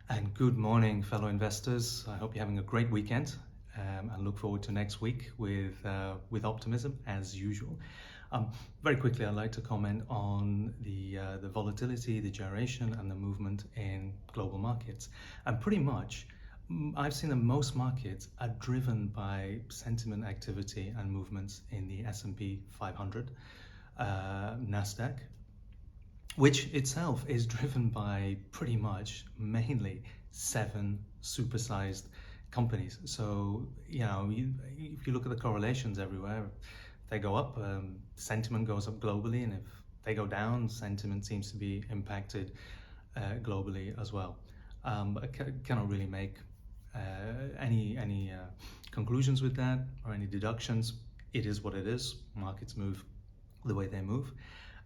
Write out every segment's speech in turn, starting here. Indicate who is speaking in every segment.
Speaker 1: And good morning, fellow investors. I hope you're having a great weekend, and look forward to next week with optimism as usual. Very quickly, I'd like to comment on the volatility, the gyration, and the movement in global markets. And pretty much, I've seen that most markets are driven by sentiment activity and movements in the S&P 500, Nasdaq, which itself is driven by pretty much mainly seven supersized companies. So, if you look at the correlations everywhere, if they go up, sentiment goes up globally, and if they go down, sentiment seems to be impacted globally as well. I cannot really make any conclusions with that or any deductions. It is what it is. Markets move the way they move.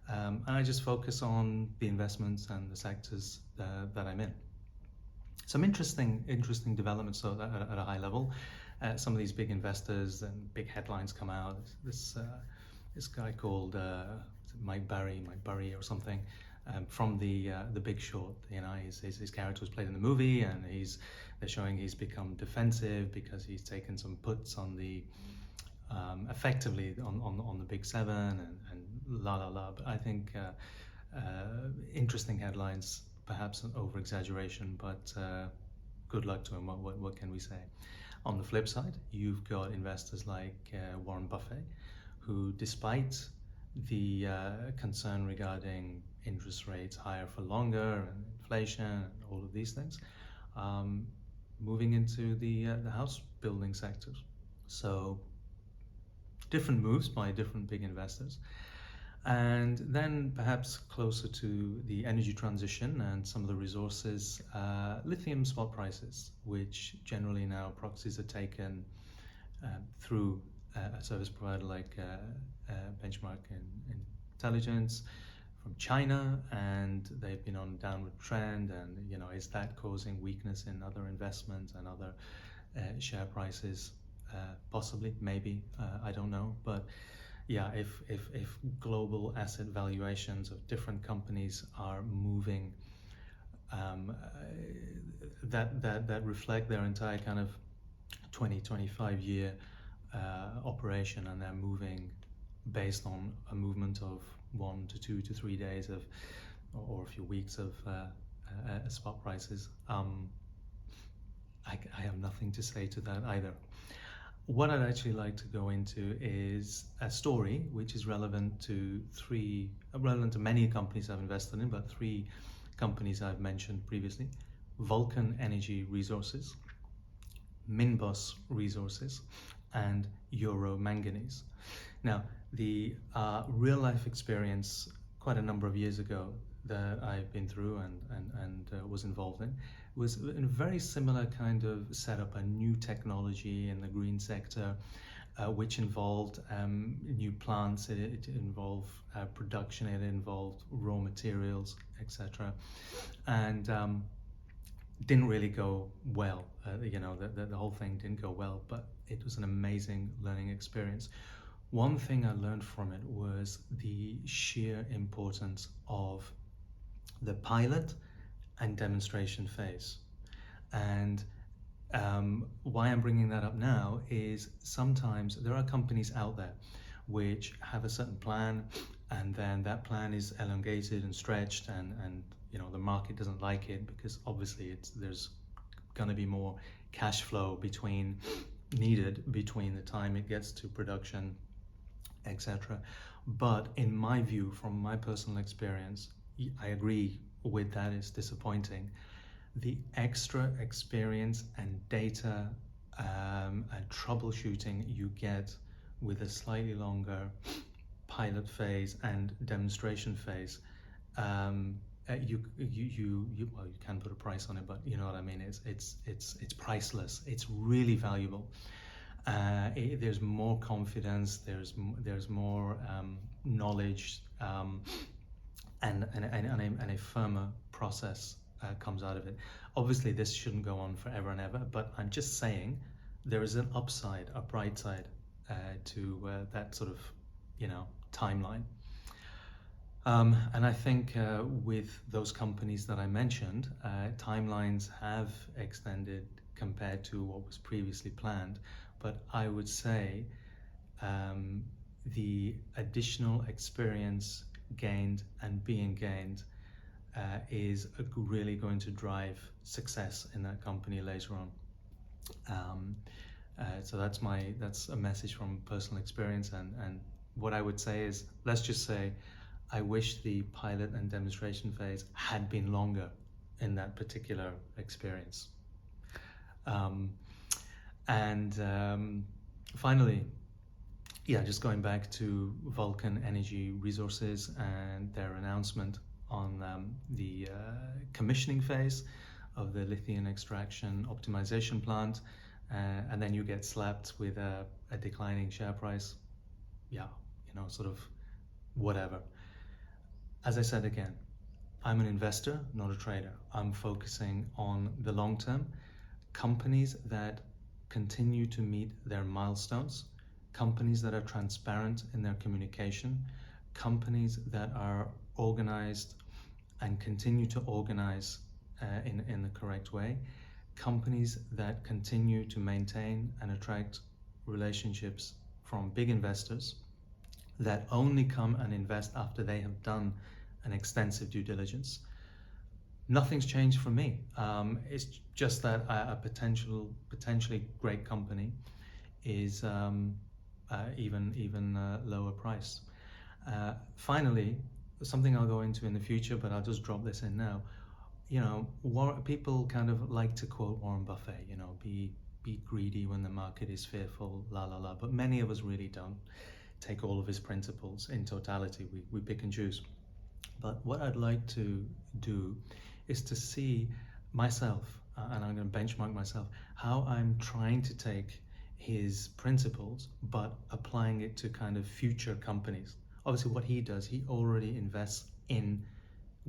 Speaker 1: And I just focus on the investments and the sectors that I'm in. Some interesting developments at a high level. Some of these big investors and big headlines come out. This guy called Mike Burry or something, from the Big Short. His character was played in the movie, and they're showing he's become defensive because he's taken some puts on the effectively on the Big Seven and la. But I think interesting headlines, perhaps an over exaggeration, but good luck to him. What can we say? On the flip side, you've got investors like Warren Buffett, who, despite the concern regarding interest rates higher for longer and inflation and all of these things, moving into the house building sectors. So different moves by different big investors. And then perhaps closer to the energy transition and some of the resources, lithium spot prices, which generally now proxies are taken through a service provider like Benchmark Intelligence from China, and they've been on a downward trend. And is that causing weakness in other investments and other share prices? Possibly, maybe, I don't know. But yeah, if global asset valuations of different companies are moving, that reflect their entire kind of 25 year operation, and they're moving based on a movement of 1 to 2 to 3 days of, or a few weeks of spot prices, I have nothing to say to that either. What I'd actually like to go into is a story which is relevant to many companies I've invested in, but 3 companies I've mentioned previously: Vulcan Energy Resources, Minbos Resources, and Euro Manganese. Now, the real life experience quite a number of years ago that I've been through and was involved in was in a very similar kind of setup, a new technology in the green sector, which involved new plants, it involved production, it involved raw materials, etc. And didn't really go well. The whole thing didn't go well, but it was an amazing learning experience. One thing I learned from it was the sheer importance of the pilot and demonstration phase. And why I'm bringing that up now is sometimes there are companies out there which have a certain plan, and then that plan is elongated and stretched, and the market doesn't like it because obviously there's going to be more cash flow needed between the time it gets to production, etc. But in my view, from my personal experience, I agree with that. It's disappointing. The extra experience and data and troubleshooting you get with a slightly longer pilot phase and demonstration phase, you can put a price on it, but you know what I mean. It's priceless. It's really valuable. There's more confidence. There's more knowledge, and a firmer process comes out of it. Obviously, this shouldn't go on forever and ever, but I'm just saying there is an upside, a bright side to that sort of timeline. And I think with those companies that I mentioned, timelines have extended compared to what was previously planned. But I would say um, the additional experience gained and being gained is really going to drive success in that company later on. Um, so that's a message from personal experience, and what I would say is, let's just say I wish the pilot and demonstration phase had been longer in that particular experience. Um, and finally, yeah, just going back to Vulcan Energy Resources and their announcement on the commissioning phase of the lithium extraction optimization plant, and then you get slapped with a declining share price. Yeah, sort of whatever. As I said again, I'm an investor, not a trader. I'm focusing on the long term. Companies that continue to meet their milestones, companies that are transparent in their communication, companies that are organized and continue to organize in the correct way, companies that continue to maintain and attract relationships from big investors that only come and invest after they have done an extensive due diligence. Nothing's changed for me. It's just that a potentially great company is even lower price. Finally, something I'll go into in the future, but I'll just drop this in now. People kind of like to quote Warren Buffett. Be greedy when the market is fearful, la la la. But many of us really don't take all of his principles in totality. We pick and choose. But what I'd like to do is to see myself, and I'm going to benchmark myself, how I'm trying to take his principles but applying it to kind of future companies. Obviously, what he does, he already invests in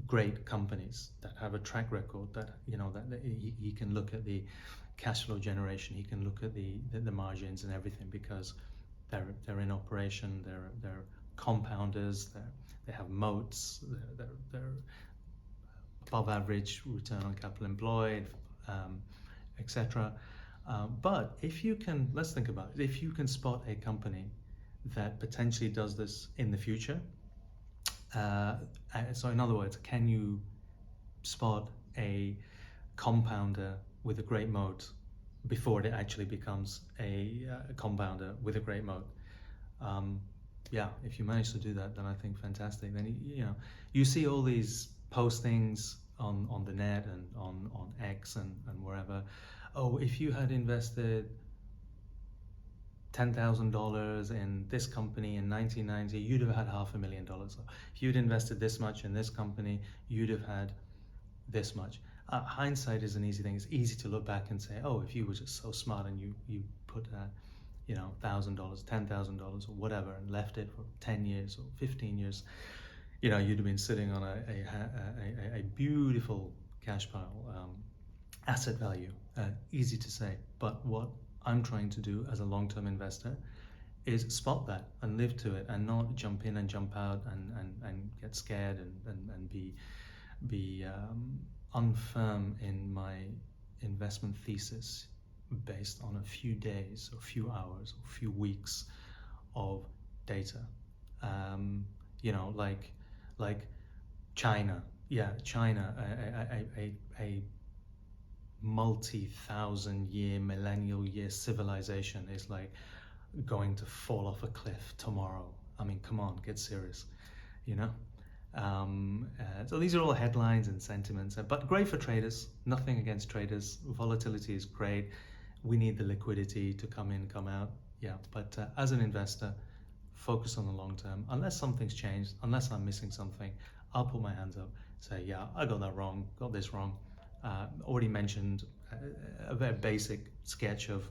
Speaker 1: great companies that have a track record, that he can look at the cash flow generation, he can look at the margins and everything, because they're in operation, they're compounders, they have moats, they're above average return on capital employed, etc. But if you can, let's think about it, if you can spot a company that potentially does this in the future, so in other words, can you spot a compounder with a great moat before it actually becomes a compounder with a great moat? Yeah, if you manage to do that, then I think fantastic. Then you see all these postings on the net and on X and wherever. Oh, if you had invested $10,000 in this company in 1990, you'd have had $500,000. If you'd invested this much in this company, you'd have had this much. Hindsight is an easy thing. It's easy to look back and say, oh, if you were just so smart and you put $1,000, $10,000 or whatever, and left it for 10 years or 15 years, you'd have been sitting on a beautiful cash pile, asset value. Easy to say, but what I'm trying to do as a long-term investor is spot that and live to it, and not jump in and jump out and get scared and be unfirm in my investment thesis based on a few days or few hours or few weeks of data. Like China. Yeah, China, a multi-thousand-year, millennial-year civilization is like going to fall off a cliff tomorrow. I mean, come on, get serious, you know? So these are all headlines and sentiments, but great for traders. Nothing against traders. Volatility is great. We need the liquidity to come in, come out. Yeah, but as an investor, focus on the long term. Unless something's changed, unless I'm missing something, I'll put my hands up, say, yeah, I got that wrong, got this wrong. Already mentioned a very basic sketch of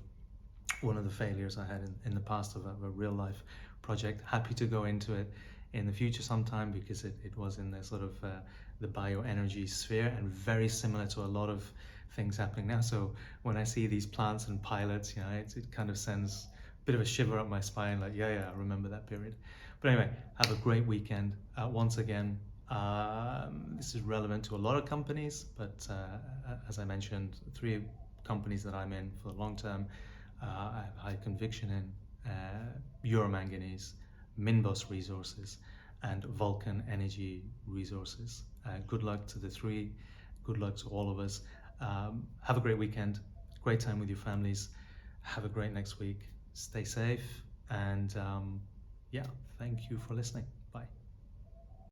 Speaker 1: one of the failures I had in the past of a real life project. Happy to go into it in the future sometime, because it was in the sort of the bioenergy sphere, and very similar to a lot of things happening now. So when I see these plants and pilots, it kind of sends a bit of a shiver up my spine, like, yeah, I remember that period. But anyway, have a great weekend. Once again, this is relevant to a lot of companies, but as I mentioned, three companies that I'm in for the long term, I have high conviction in Euro Manganese, Minbos Resources, and Vulcan Energy Resources. Good luck to the three. Good luck to all of us. Have a great weekend. Great time with your families. Have a great next week. Stay safe and yeah, thank you for listening.